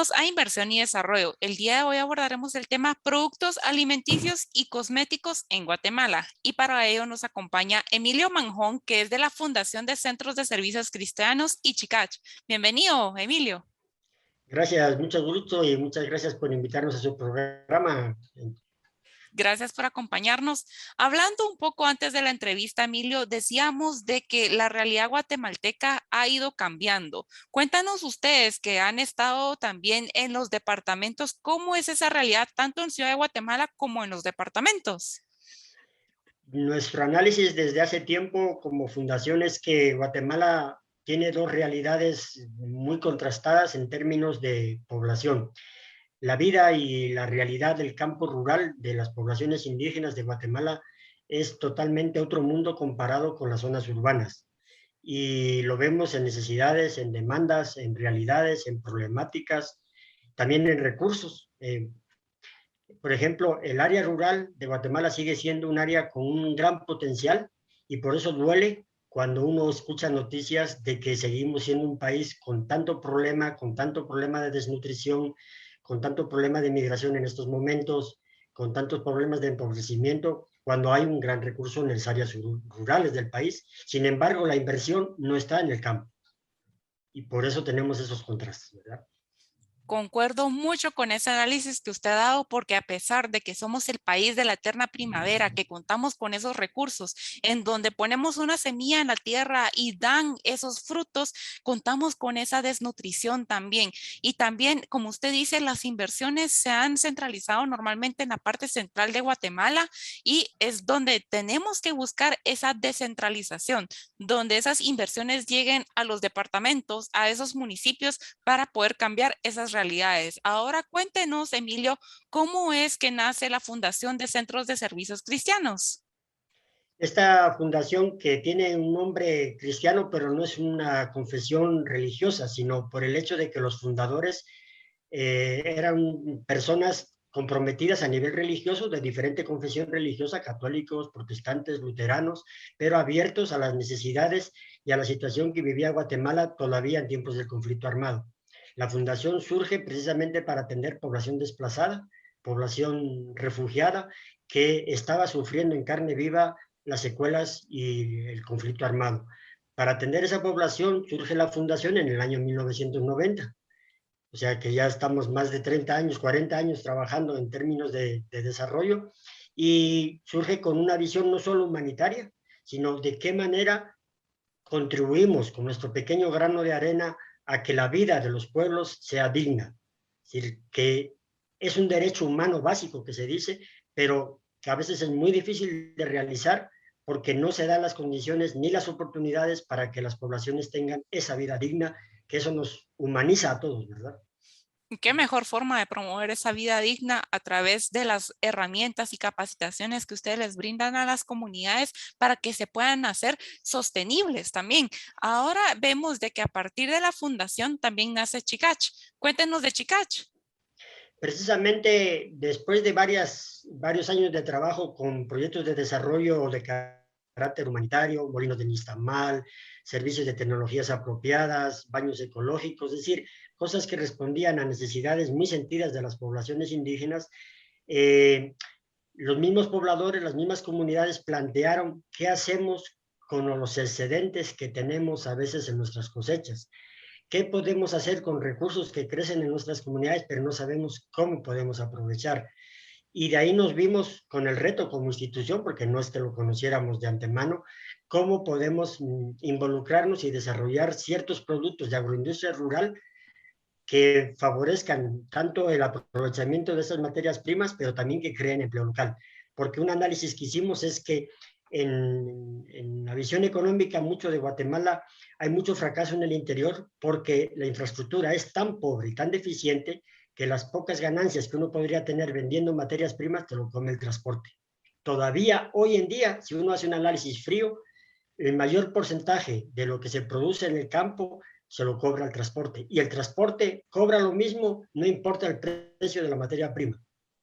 Bienvenidos a Inversión y Desarrollo. El día de hoy abordaremos el tema productos alimenticios y cosméticos en Guatemala. Y para ello nos acompaña Emilio Manjón, que es de la Fundación de Centros de Servicios Cristianos y Chicach. Bienvenido, Emilio. Gracias, mucho gusto y muchas gracias por invitarnos a su programa. Gracias por acompañarnos. Hablando un poco antes de la entrevista, Emilio, decíamos de que la realidad guatemalteca ha ido cambiando. Cuéntanos ustedes que han estado también en los departamentos, ¿cómo es esa realidad tanto en Ciudad de Guatemala como en los departamentos? Nuestro análisis desde hace tiempo como fundación es que Guatemala tiene dos realidades muy contrastadas en términos de población. La vida y la realidad del campo rural de las poblaciones indígenas de Guatemala es totalmente otro mundo comparado con las zonas urbanas. Y lo vemos en necesidades, en demandas, en realidades, en problemáticas, también en recursos. Por ejemplo, el área rural de Guatemala sigue siendo un área con un gran potencial y por eso duele cuando uno escucha noticias de que seguimos siendo un país con tanto problema de desnutrición, con tanto problema de migración en estos momentos, con tantos problemas de empobrecimiento, cuando hay un gran recurso en las áreas rurales del país. Sin embargo, la inversión no está en el campo y por eso tenemos esos contrastes, ¿verdad? Concuerdo mucho con ese análisis que usted ha dado, porque a pesar de que somos el país de la eterna primavera, que contamos con esos recursos, en donde ponemos una semilla en la tierra y dan esos frutos, contamos con esa desnutrición también. Y también, como usted dice, las inversiones se han centralizado normalmente en la parte central de Guatemala y es donde tenemos que buscar esa descentralización, donde esas inversiones lleguen a los departamentos, a esos municipios para poder cambiar esas realidades. Ahora cuéntenos, Emilio, ¿cómo es que nace la Fundación de Centros de Servicios Cristianos? Esta fundación que tiene un nombre cristiano, pero no es una confesión religiosa, sino por el hecho de que los fundadores eran personas comprometidas a nivel religioso, de diferente confesión religiosa, católicos, protestantes, luteranos, pero abiertos a las necesidades y a la situación que vivía Guatemala todavía en tiempos del conflicto armado. La fundación surge precisamente para atender población desplazada, población refugiada, que estaba sufriendo en carne viva las secuelas y el conflicto armado. Para atender esa población surge la fundación en el año 1990. O sea que ya estamos más de 30 años, 40 años trabajando en términos de desarrollo y surge con una visión no solo humanitaria, sino de qué manera contribuimos con nuestro pequeño grano de arena a que la vida de los pueblos sea digna. Es decir, que es un derecho humano básico que se dice, pero que a veces es muy difícil de realizar porque no se dan las condiciones ni las oportunidades para que las poblaciones tengan esa vida digna, que eso nos humaniza a todos, ¿verdad? ¿Qué mejor forma de promover esa vida digna a través de las herramientas y capacitaciones que ustedes les brindan a las comunidades para que se puedan hacer sostenibles también? Ahora vemos de que a partir de la fundación también nace Chicach. Cuéntenos de Chicach. Precisamente después de varios años de trabajo con proyectos de desarrollo de carácter humanitario, molinos de nixtamal, servicios de tecnologías apropiadas, baños ecológicos, es decir, cosas que respondían a necesidades muy sentidas de las poblaciones indígenas, eh, los mismos pobladores, las mismas comunidades plantearon qué hacemos con los excedentes que tenemos a veces en nuestras cosechas. ¿Qué podemos hacer con recursos que crecen en nuestras comunidades, pero no sabemos cómo podemos aprovechar? Y de ahí nos vimos con el reto como institución, porque no es que lo conociéramos de antemano, cómo podemos involucrarnos y desarrollar ciertos productos de agroindustria rural que favorezcan tanto el aprovechamiento de esas materias primas, pero también que creen empleo local. Porque un análisis que hicimos es que en la visión económica, mucho de Guatemala, hay mucho fracaso en el interior porque la infraestructura es tan pobre y tan deficiente que las pocas ganancias que uno podría tener vendiendo materias primas te lo come el transporte. Todavía hoy en día, si uno hace un análisis frío, el mayor porcentaje de lo que se produce en el campo se lo cobra el transporte. Y el transporte cobra lo mismo, no importa el precio de la materia prima.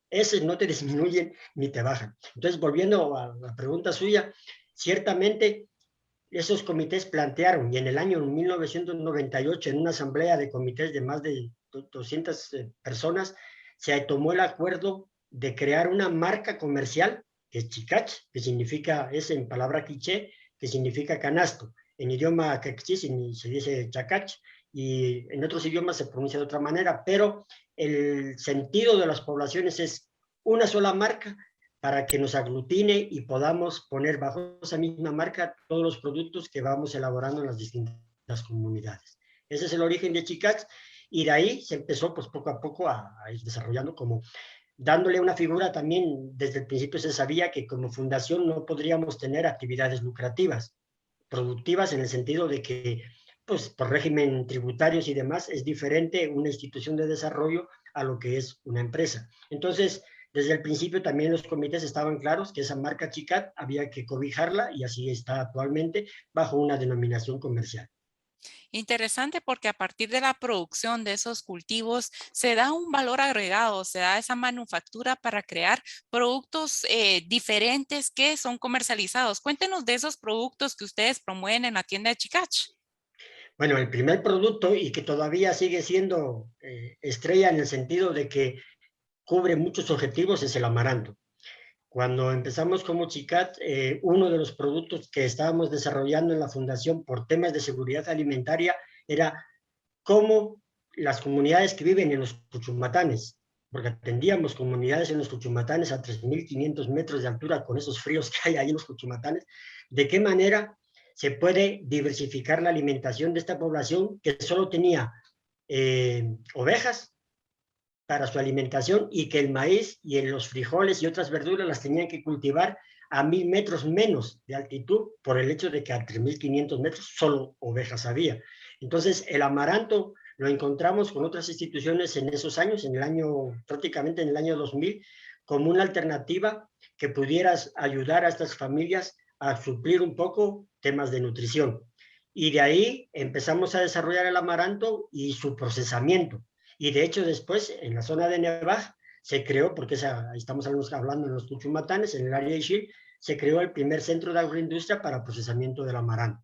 Ese no te disminuyen ni te bajan. Entonces, volviendo a la pregunta suya, ciertamente esos comités plantearon, y en el año 1998, en una asamblea de comités de más de 200 personas, se tomó el acuerdo de crear una marca comercial, que es Chicach, que significa, es en palabra quiché, que significa canasto. En idioma quechí se dice chacach, y en otros idiomas se pronuncia de otra manera, pero el sentido de las poblaciones es una sola marca para que nos aglutine y podamos poner bajo esa misma marca todos los productos que vamos elaborando en las distintas comunidades. Ese es el origen de Chicach, y de ahí se empezó pues poco a poco a ir desarrollando, como dándole una figura también. Desde el principio se sabía que como fundación no podríamos tener actividades lucrativas, productivas, en el sentido de que pues por régimen tributarios y demás es diferente una institución de desarrollo a lo que es una empresa. Entonces, desde el principio también los comités estaban claros que esa marca Chicat había que cobijarla, y así está actualmente, bajo una denominación comercial. Interesante porque a partir de la producción de esos cultivos se da un valor agregado, se da esa manufactura para crear productos diferentes que son comercializados. Cuéntenos de esos productos que ustedes promueven en la tienda de Chicach. Bueno, el primer producto, y que todavía sigue siendo estrella en el sentido de que cubre muchos objetivos, es el amaranto. Cuando empezamos como Chicat, uno de los productos que estábamos desarrollando en la fundación por temas de seguridad alimentaria era cómo las comunidades que viven en los Cuchumatanes, porque atendíamos comunidades en los Cuchumatanes a 3.500 metros de altura con esos fríos que hay ahí en los Cuchumatanes, de qué manera se puede diversificar la alimentación de esta población que solo tenía ovejas para su alimentación, y que el maíz y los frijoles y otras verduras las tenían que cultivar a 1.000 metros menos de altitud, por el hecho de que a 3.500 metros solo ovejas había. Entonces, el amaranto lo encontramos con otras instituciones en esos años, prácticamente en el año 2000, como una alternativa que pudieras ayudar a estas familias a suplir un poco temas de nutrición. Y de ahí empezamos a desarrollar el amaranto y su procesamiento. Y de hecho después, en la zona de Nevaj, se creó, porque estamos hablando en los Cuchumatanes, en el área de Ixil, se creó el primer centro de agroindustria para procesamiento del amaranto.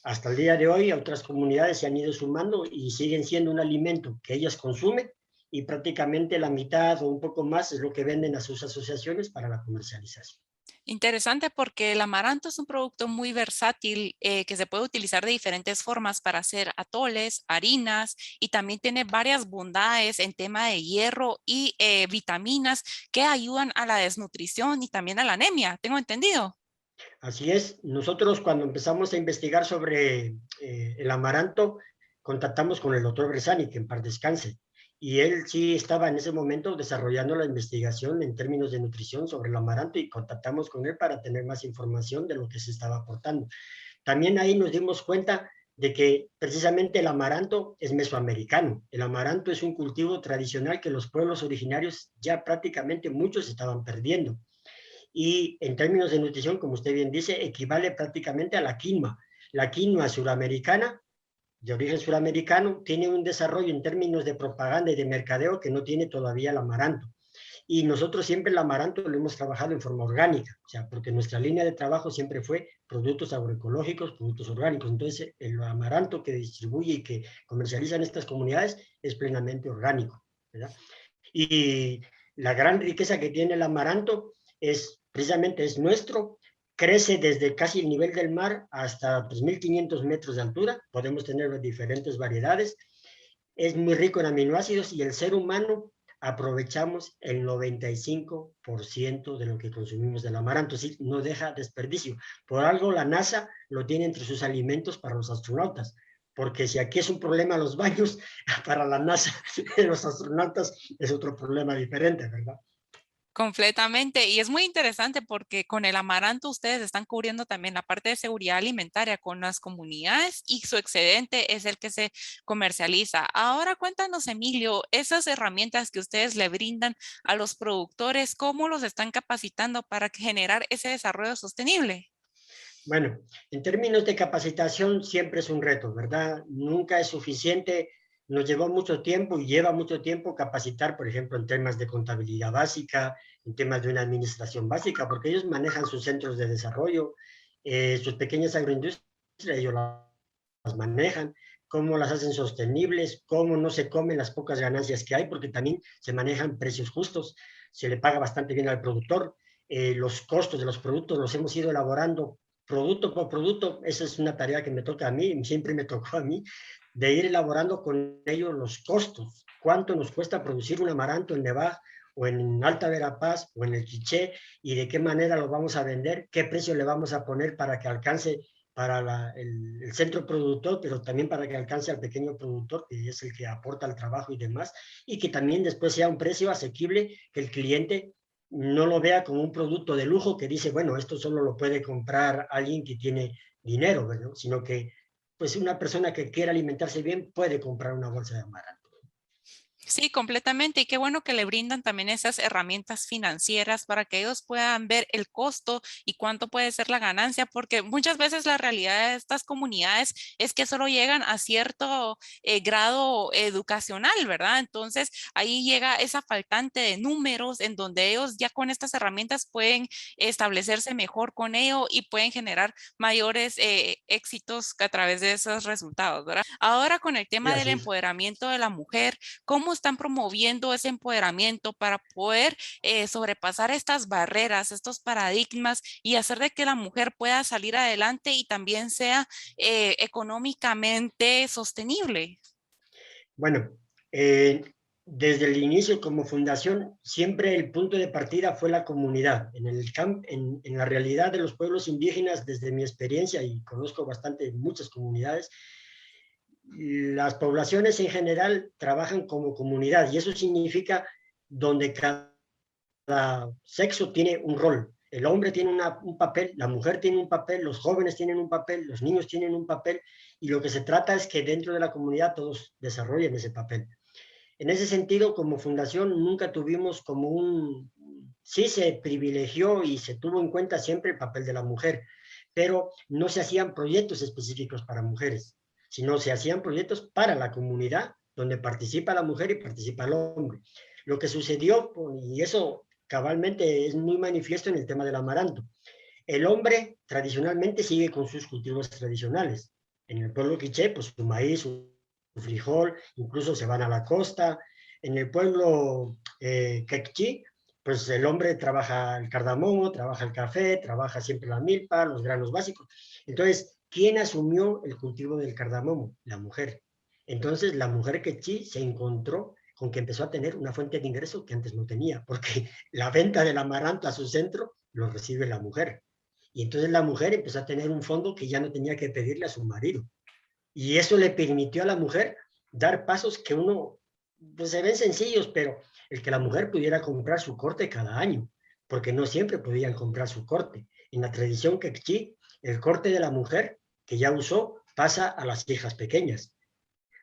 Hasta el día de hoy, otras comunidades se han ido sumando y siguen siendo un alimento que ellas consumen, y prácticamente la mitad o un poco más es lo que venden a sus asociaciones para la comercialización. Interesante porque el amaranto es un producto muy versátil que se puede utilizar de diferentes formas para hacer atoles, harinas, y también tiene varias bondades en tema de hierro y vitaminas que ayudan a la desnutrición y también a la anemia, tengo entendido. Así es, nosotros cuando empezamos a investigar sobre el amaranto, contactamos con el doctor Bresani, que en paz descanse, y él sí estaba en ese momento desarrollando la investigación en términos de nutrición sobre el amaranto, y contactamos con él para tener más información de lo que se estaba aportando. También ahí nos dimos cuenta de que precisamente el amaranto es mesoamericano. El amaranto es un cultivo tradicional que los pueblos originarios ya prácticamente muchos estaban perdiendo, y en términos de nutrición, como usted bien dice, equivale prácticamente a la quinoa. La quinoa suramericana, de origen suramericano, tiene un desarrollo en términos de propaganda y de mercadeo que no tiene todavía el amaranto. Y nosotros siempre el amaranto lo hemos trabajado en forma orgánica, o sea, porque nuestra línea de trabajo siempre fue productos agroecológicos, productos orgánicos. Entonces, el amaranto que distribuye y que comercializan estas comunidades es plenamente orgánico, ¿verdad? Y la gran riqueza que tiene el amaranto es precisamente es nuestro, crece desde casi el nivel del mar hasta 3.500 metros de altura, podemos tener diferentes variedades, es muy rico en aminoácidos, y el ser humano aprovechamos el 95% de lo que consumimos del amaranto, sí, no deja desperdicio. Por algo la NASA lo tiene entre sus alimentos para los astronautas, porque si aquí es un problema los baños, para la NASA los astronautas es otro problema diferente, ¿verdad? Completamente. Y es muy interesante porque con el amaranto ustedes están cubriendo también la parte de seguridad alimentaria con las comunidades, y su excedente es el que se comercializa. Ahora cuéntanos, Emilio, esas herramientas que ustedes le brindan a los productores, ¿cómo los están capacitando para generar ese desarrollo sostenible? Bueno, en términos de capacitación siempre es un reto, ¿verdad? Nunca es suficiente. Nos llevó mucho tiempo y lleva mucho tiempo capacitar, por ejemplo, en temas de contabilidad básica, en temas de una administración básica, porque ellos manejan sus centros de desarrollo, sus pequeñas agroindustrias, ellos las manejan, cómo las hacen sostenibles, cómo no se comen las pocas ganancias que hay, porque también se manejan precios justos, se le paga bastante bien al productor, los costos de los productos los hemos ido elaborando producto por producto, esa es una tarea que me toca a mí, siempre me tocó a mí, de ir elaborando con ellos los costos, cuánto nos cuesta producir un amaranto en Nevaj o en Alta Verapaz o en el Quiché y de qué manera lo vamos a vender, qué precio le vamos a poner para que alcance para el centro productor, pero también para que alcance al pequeño productor, que es el que aporta el trabajo y demás, y que también después sea un precio asequible, que el cliente no lo vea como un producto de lujo que dice, bueno, esto solo lo puede comprar alguien que tiene dinero, ¿verdad? Sino que pues una persona que quiera alimentarse bien puede comprar una bolsa de amaranto. Sí, completamente. Y qué bueno que le brindan también esas herramientas financieras para que ellos puedan ver el costo y cuánto puede ser la ganancia, porque muchas veces la realidad de estas comunidades es que solo llegan a cierto grado educacional, ¿verdad? Entonces ahí llega esa faltante de números en donde ellos ya con estas herramientas pueden establecerse mejor con ello y pueden generar mayores éxitos a través de esos resultados, ¿verdad? Ahora con el Y tema del así es. empoderamiento de la mujer, ¿cómo están promoviendo ese empoderamiento para poder sobrepasar estas barreras, estos paradigmas y hacer de que la mujer pueda salir adelante y también sea económicamente sostenible? Bueno, desde el inicio como fundación, siempre el punto de partida fue la comunidad. En la realidad de los pueblos indígenas, desde mi experiencia, y conozco bastante muchas comunidades, las poblaciones en general trabajan como comunidad y eso significa donde cada sexo tiene un rol. El hombre tiene un papel, la mujer tiene un papel, los jóvenes tienen un papel, los niños tienen un papel y lo que se trata es que dentro de la comunidad todos desarrollen ese papel. En ese sentido, como fundación, nunca tuvimos como sí se privilegió y se tuvo en cuenta siempre el papel de la mujer, pero no se hacían proyectos específicos para mujeres, sino se hacían proyectos para la comunidad, donde participa la mujer y participa el hombre. Lo que sucedió, y eso cabalmente es muy manifiesto en el tema del amaranto, el hombre tradicionalmente sigue con sus cultivos tradicionales. En el pueblo quiché, pues su maíz, su frijol, incluso se van a la costa. En el pueblo quechí, pues el hombre trabaja el cardamomo, trabaja el café, trabaja siempre la milpa, los granos básicos. Entonces, ¿quién asumió el cultivo del cardamomo? La mujer. Entonces, la mujer quechí se encontró con que empezó a tener una fuente de ingreso que antes no tenía, porque la venta del amaranto a su centro lo recibe la mujer. Y entonces la mujer empezó a tener un fondo que ya no tenía que pedirle a su marido. Y eso le permitió a la mujer dar pasos que uno, pues se ven sencillos, pero el que la mujer pudiera comprar su corte cada año, porque no siempre podían comprar su corte. En la tradición quechí, el corte de la mujer que ya usó pasa a las hijas pequeñas.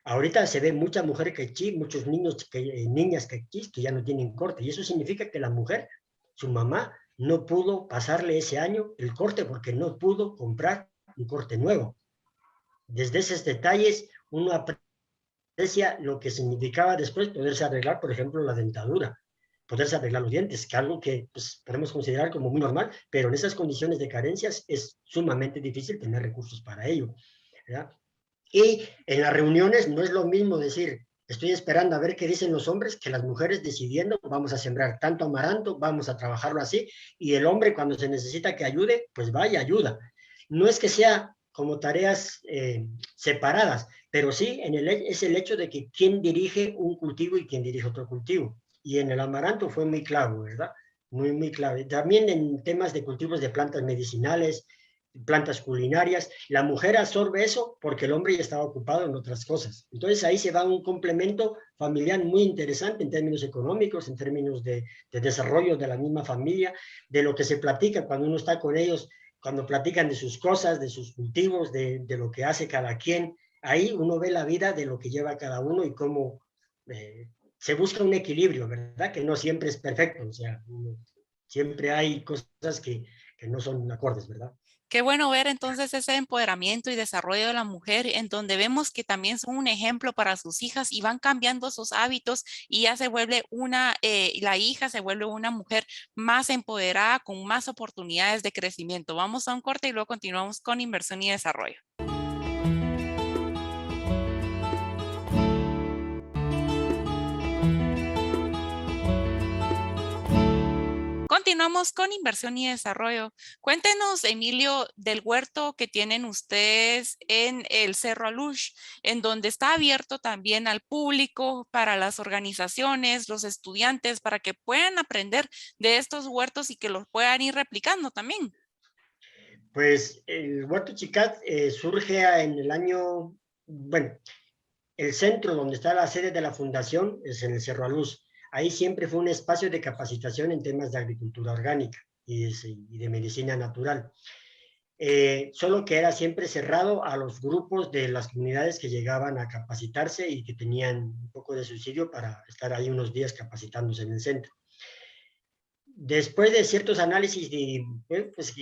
Ahorita se ve mucha mujer quechí, muchos niños, niñas quechís que ya no tienen corte, y eso significa que la mujer, su mamá, no pudo pasarle ese año el corte porque no pudo comprar un corte nuevo. Desde esos detalles uno aprecia lo que significaba después poderse arreglar, por ejemplo, la dentadura, poderse arreglar los dientes, que algo que pues, podemos considerar como muy normal, pero en esas condiciones de carencias es sumamente difícil tener recursos para ello, ¿verdad? Y en las reuniones no es lo mismo decir, estoy esperando a ver qué dicen los hombres, que las mujeres decidiendo, vamos a sembrar tanto amaranto, vamos a trabajarlo así, y el hombre cuando se necesita que ayude, pues vaya, ayuda. No es que sea como tareas separadas, pero sí es el hecho de que quién dirige un cultivo y quién dirige otro cultivo. Y en el amaranto fue muy claro, ¿verdad? Muy, muy clave. También en temas de cultivos de plantas medicinales, plantas culinarias, la mujer absorbe eso porque el hombre ya estaba ocupado en otras cosas. Entonces ahí se va un complemento familiar muy interesante en términos económicos, en términos de desarrollo de la misma familia, de lo que se platica cuando uno está con ellos, cuando platican de sus cosas, de sus cultivos, de lo que hace cada quien. Ahí uno ve la vida de lo que lleva cada uno y cómo se busca un equilibrio, ¿verdad? Que no siempre es perfecto, o sea, siempre hay cosas que no son acordes, ¿verdad? Qué bueno ver entonces ese empoderamiento y desarrollo de la mujer en donde vemos que también son un ejemplo para sus hijas y van cambiando sus hábitos y ya se vuelve la hija se vuelve una mujer más empoderada con más oportunidades de crecimiento. Vamos a un corte y luego continuamos con inversión y desarrollo. Continuamos con inversión y desarrollo. Cuéntenos, Emilio, del huerto que tienen ustedes en el Cerro Alush, en donde está abierto también al público, para las organizaciones, los estudiantes, para que puedan aprender de estos huertos y que los puedan ir replicando también. Pues el Huerto Chicat surge en el año, bueno, el centro donde está la sede de la fundación es en el Cerro Aluz. Ahí siempre fue un espacio de capacitación en temas de agricultura orgánica y de medicina natural. Solo que era siempre cerrado a los grupos de las comunidades que llegaban a capacitarse y que tenían un poco de subsidio para estar ahí unos días capacitándose en el centro. Después de ciertos análisis de pues,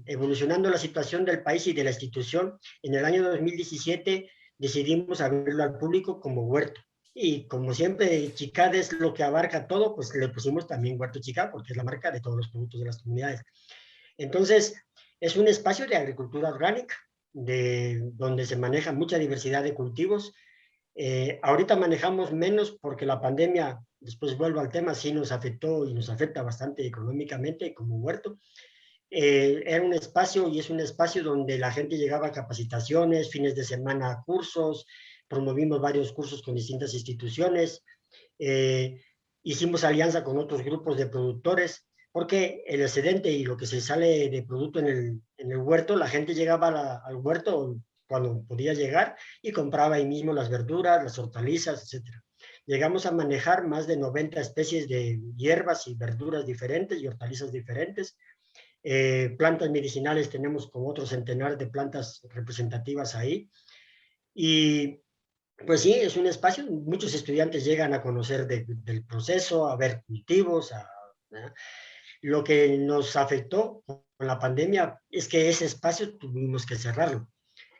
evolucionando la situación del país y de la institución, en el año 2017 decidimos abrirlo al público como huerto. Y como siempre, Chicad es lo que abarca todo, pues le pusimos también Huerto Chicad, porque es la marca de todos los productos de las comunidades. Entonces, es un espacio de agricultura orgánica, donde se maneja mucha diversidad de cultivos. Ahorita manejamos menos porque la pandemia, después vuelvo al tema, sí nos afectó y nos afecta bastante económicamente como huerto. Era un espacio y es un espacio donde la gente llegaba a capacitaciones, fines de semana cursos, promovimos varios cursos con distintas instituciones, eh, hicimos alianza con otros grupos de productores, porque el excedente y lo que se sale de producto en el huerto, la gente llegaba al huerto cuando podía llegar y compraba ahí mismo las verduras, las hortalizas, etcétera. Llegamos a manejar más de 90 especies de hierbas y verduras diferentes y hortalizas diferentes. Plantas medicinales tenemos con otro centenar de plantas representativas ahí. Y pues sí, es un espacio, muchos estudiantes llegan a conocer del proceso, a ver cultivos, ¿verdad? Lo que nos afectó con la pandemia es que ese espacio tuvimos que cerrarlo.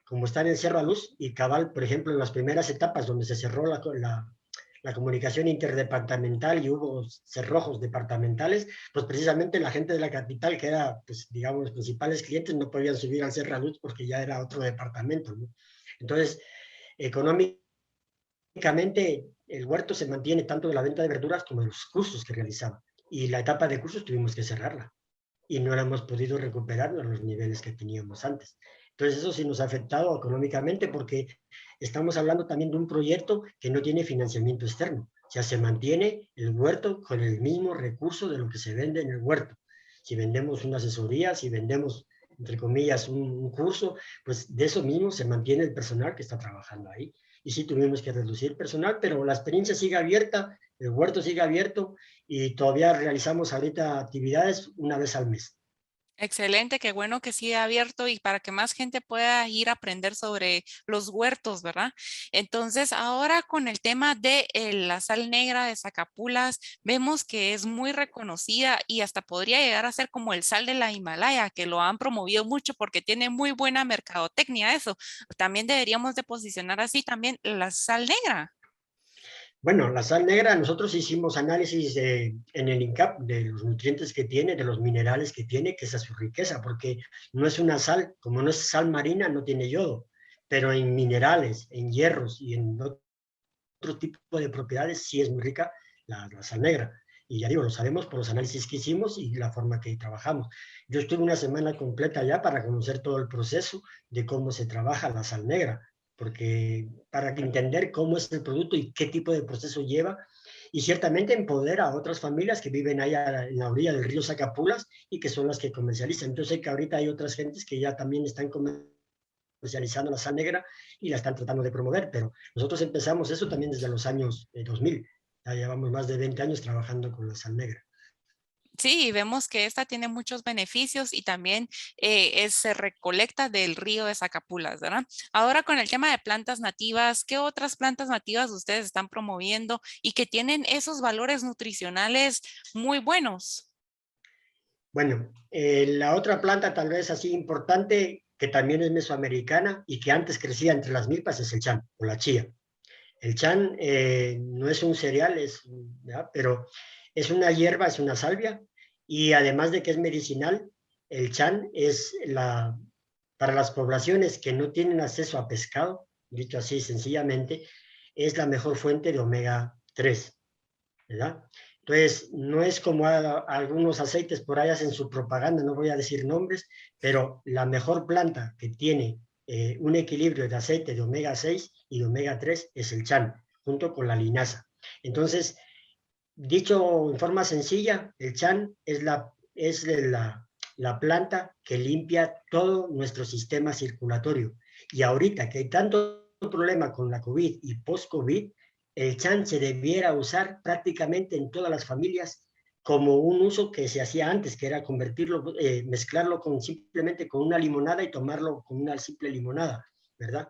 Como está en el Cerro a Luz y Cabal, por ejemplo, en las primeras etapas donde se cerró la comunicación interdepartamental y hubo cerrojos departamentales, pues precisamente la gente de la capital, que era, pues digamos, los principales clientes, no podían subir al Cerro a Luz porque ya era otro departamento, ¿no? Entonces, económicamente, el huerto se mantiene tanto de la venta de verduras como de los cursos que realizaba. Y la etapa de cursos tuvimos que cerrarla y no la hemos podido recuperar a los niveles que teníamos antes. Entonces eso sí nos ha afectado económicamente porque estamos hablando también de un proyecto que no tiene financiamiento externo. O sea, se mantiene el huerto con el mismo recurso de lo que se vende en el huerto. Si vendemos una asesoría, si vendemos, entre comillas, un curso, pues de eso mismo se mantiene el personal que está trabajando ahí. Y sí tuvimos que reducir personal, pero la experiencia sigue abierta, el huerto sigue abierto y todavía realizamos ahorita actividades una vez al mes. Excelente, qué bueno que siga abierto y para que más gente pueda ir a aprender sobre los huertos, ¿verdad? Entonces, ahora con el tema de la sal negra de Zacapulas, vemos que es muy reconocida y hasta podría llegar a ser como el sal de la Himalaya, que lo han promovido mucho porque tiene muy buena mercadotecnia eso. También deberíamos de posicionar así también la sal negra. Bueno, la sal negra, nosotros hicimos análisis en el INCAP de los nutrientes que tiene, de los minerales que tiene, que esa es su riqueza, porque no es una sal, como no es sal marina, no tiene yodo, pero en minerales, en hierros y en otro tipo de propiedades sí es muy rica la sal negra. Y ya digo, lo sabemos por los análisis que hicimos y la forma que trabajamos. Yo estuve una semana completa ya para conocer todo el proceso de cómo se trabaja la sal negra, porque para entender cómo es el producto y qué tipo de proceso lleva, y ciertamente empodera a otras familias que viven ahí en la orilla del río Zacapulas y que son las que comercializan. Entonces sé que ahorita hay otras gentes que ya también están comercializando la sal negra y la están tratando de promover, pero nosotros empezamos eso también desde los años 2000. Ya llevamos más de 20 años trabajando con la sal negra. Sí, vemos que esta tiene muchos beneficios y también se recolecta del río de Zacapulas, ¿verdad? Ahora con el tema de plantas nativas, ¿qué otras plantas nativas ustedes están promoviendo y que tienen esos valores nutricionales muy buenos? Bueno, la otra planta tal vez así importante, que también es mesoamericana y que antes crecía entre las milpas, es el chan o la chía. El chan no es un cereal, ¿verdad? Pero es una hierba, es una salvia, y además de que es medicinal, el chan para las poblaciones que no tienen acceso a pescado, dicho así sencillamente, es la mejor fuente de omega 3, ¿verdad? Entonces, no es como algunos aceites por ahí hacen su propaganda, no voy a decir nombres, pero la mejor planta que tiene un equilibrio de aceite de omega 6 y de omega 3 es el chan, junto con la linaza. Entonces, dicho en forma sencilla, el chan es la planta que limpia todo nuestro sistema circulatorio. Y ahorita que hay tanto problema con la COVID y post-COVID, el chan se debiera usar prácticamente en todas las familias como un uso que se hacía antes, que era convertirlo, mezclarlo simplemente con una limonada y tomarlo con una simple limonada, ¿verdad?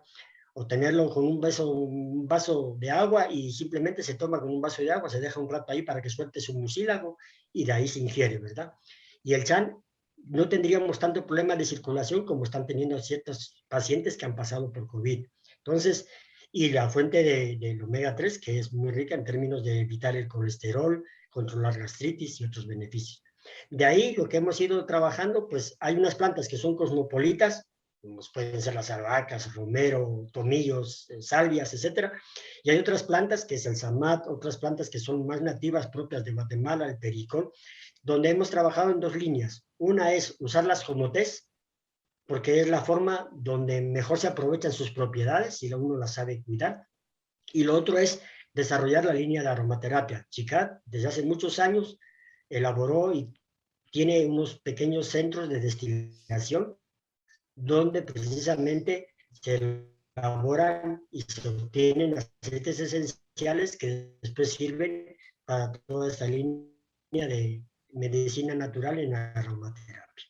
O tenerlo con un vaso de agua y simplemente se toma con un vaso de agua, se deja un rato ahí para que suelte su mucílago y de ahí se ingiere, ¿verdad? Y el chan no tendríamos tanto problema de circulación como están teniendo ciertos pacientes que han pasado por COVID. Entonces, y la fuente del omega 3, que es muy rica en términos de evitar el colesterol, controlar gastritis y otros beneficios. De ahí lo que hemos ido trabajando, pues hay unas plantas que son cosmopolitas, como pueden ser las albahacas, romero, tomillos, salvias, etcétera. Y hay otras plantas, que es el samat, otras plantas que son más nativas propias de Guatemala, el pericón, donde hemos trabajado en dos líneas. Una es usarlas como test, porque es la forma donde mejor se aprovechan sus propiedades si uno las sabe cuidar. Y lo otro es desarrollar la línea de aromaterapia. Chicat, desde hace muchos años, elaboró y tiene unos pequeños centros de destilación donde precisamente se elaboran y se obtienen aceites esenciales que después sirven para toda esta línea de medicina natural en aromaterapia.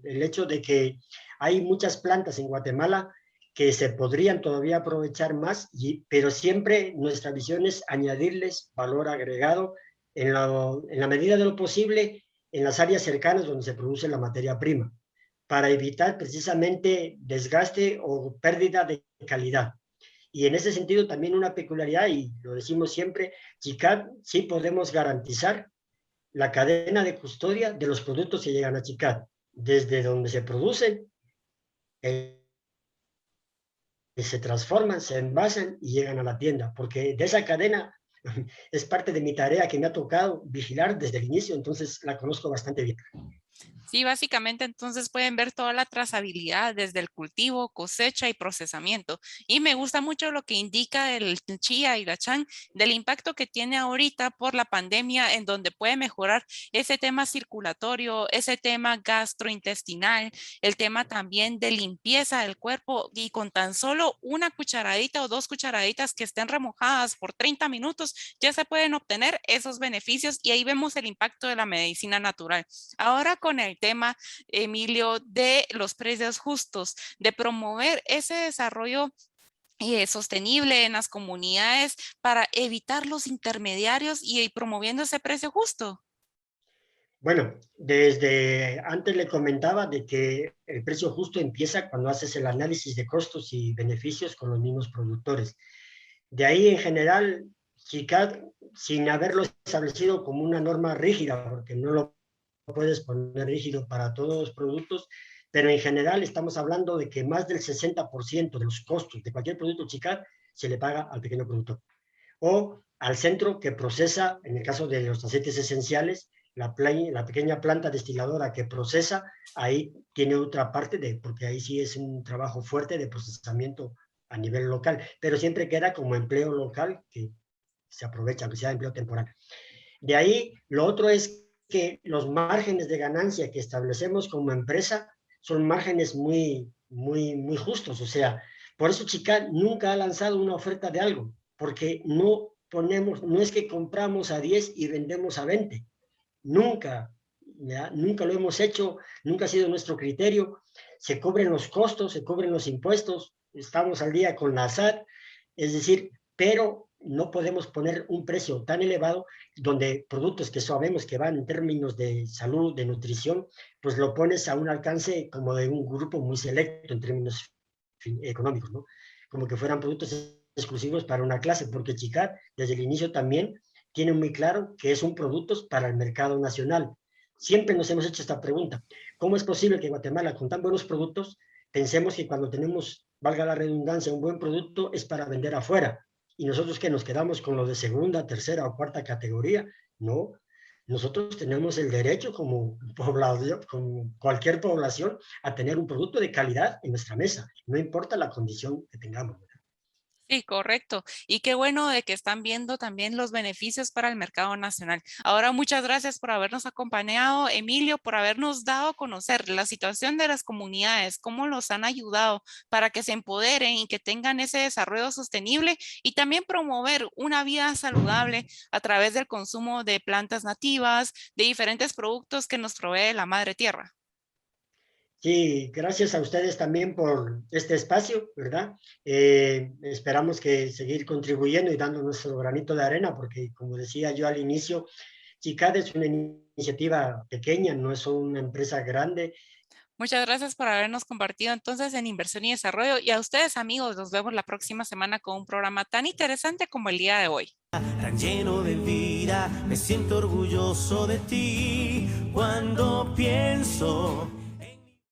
El hecho de que hay muchas plantas en Guatemala que se podrían todavía aprovechar más, pero siempre nuestra visión es añadirles valor agregado en la medida de lo posible en las áreas cercanas donde se produce la materia prima, para evitar precisamente desgaste o pérdida de calidad. Y en ese sentido también una peculiaridad, y lo decimos siempre, Chicat sí podemos garantizar la cadena de custodia de los productos que llegan a Chicat, desde donde se producen, se transforman, se envasan y llegan a la tienda, porque de esa cadena es parte de mi tarea que me ha tocado vigilar desde el inicio, entonces la conozco bastante bien. Sí, básicamente entonces pueden ver toda la trazabilidad desde el cultivo, cosecha y procesamiento. Y me gusta mucho lo que indica el chía y la chan del impacto que tiene ahorita por la pandemia, en donde puede mejorar ese tema circulatorio, ese tema gastrointestinal, el tema también de limpieza del cuerpo, y con tan solo una cucharadita o dos cucharaditas que estén remojadas por 30 minutos ya se pueden obtener esos beneficios, y ahí vemos el impacto de la medicina natural. Ahora con el tema, Emilio, de los precios justos, de promover ese desarrollo sostenible en las comunidades para evitar los intermediarios y promoviendo ese precio justo. Bueno, desde antes le comentaba de que el precio justo empieza cuando haces el análisis de costos y beneficios con los mismos productores. De ahí, en general, CICAD, sin haberlo establecido como una norma rígida, porque no lo puedes poner rígido para todos los productos, pero en general estamos hablando de que más del 60% de los costos de cualquier producto CICAD se le paga al pequeño productor o al centro que procesa, en el caso de los aceites esenciales, la pequeña planta destiladora que procesa, ahí tiene otra parte, porque ahí sí es un trabajo fuerte de procesamiento a nivel local, pero siempre queda como empleo local que se aprovecha, aunque sea empleo temporal. De ahí, lo otro es que los márgenes de ganancia que establecemos como empresa son márgenes muy, muy, muy justos. O sea, por eso Chicat nunca ha lanzado una oferta de algo, porque no es que compramos a 10 y vendemos a 20. Nunca, ¿ya? Nunca lo hemos hecho, nunca ha sido nuestro criterio. Se cubren los costos, se cubren los impuestos, estamos al día con la SAT, es decir, pero no podemos poner un precio tan elevado donde productos que sabemos que van en términos de salud, de nutrición, pues lo pones a un alcance como de un grupo muy selecto en términos económicos, ¿no? Como que fueran productos exclusivos para una clase, porque Chicat desde el inicio también tiene muy claro que es un producto para el mercado nacional. Siempre nos hemos hecho esta pregunta: ¿cómo es posible que Guatemala, con tan buenos productos, pensemos que cuando tenemos, valga la redundancia, un buen producto es para vender afuera? Y nosotros que nos quedamos con lo de segunda, tercera o cuarta categoría, no. nosotros tenemos el derecho como población, como cualquier población, a tener un producto de calidad en nuestra mesa, no importa la condición que tengamos. Sí, correcto. Y qué bueno de que están viendo también los beneficios para el mercado nacional. Ahora, muchas gracias por habernos acompañado, Emilio, por habernos dado a conocer la situación de las comunidades, cómo los han ayudado para que se empoderen y que tengan ese desarrollo sostenible y también promover una vida saludable a través del consumo de plantas nativas, de diferentes productos que nos provee la madre tierra. Sí, gracias a ustedes también por este espacio, ¿verdad? Esperamos que seguir contribuyendo y dando nuestro granito de arena, porque como decía yo al inicio, CICAD es una iniciativa pequeña, no es una empresa grande. Muchas gracias por habernos compartido entonces en Inversión y Desarrollo y a ustedes amigos, nos vemos la próxima semana con un programa tan interesante como el día de hoy. Tan lleno de vida, me siento orgulloso de ti cuando pienso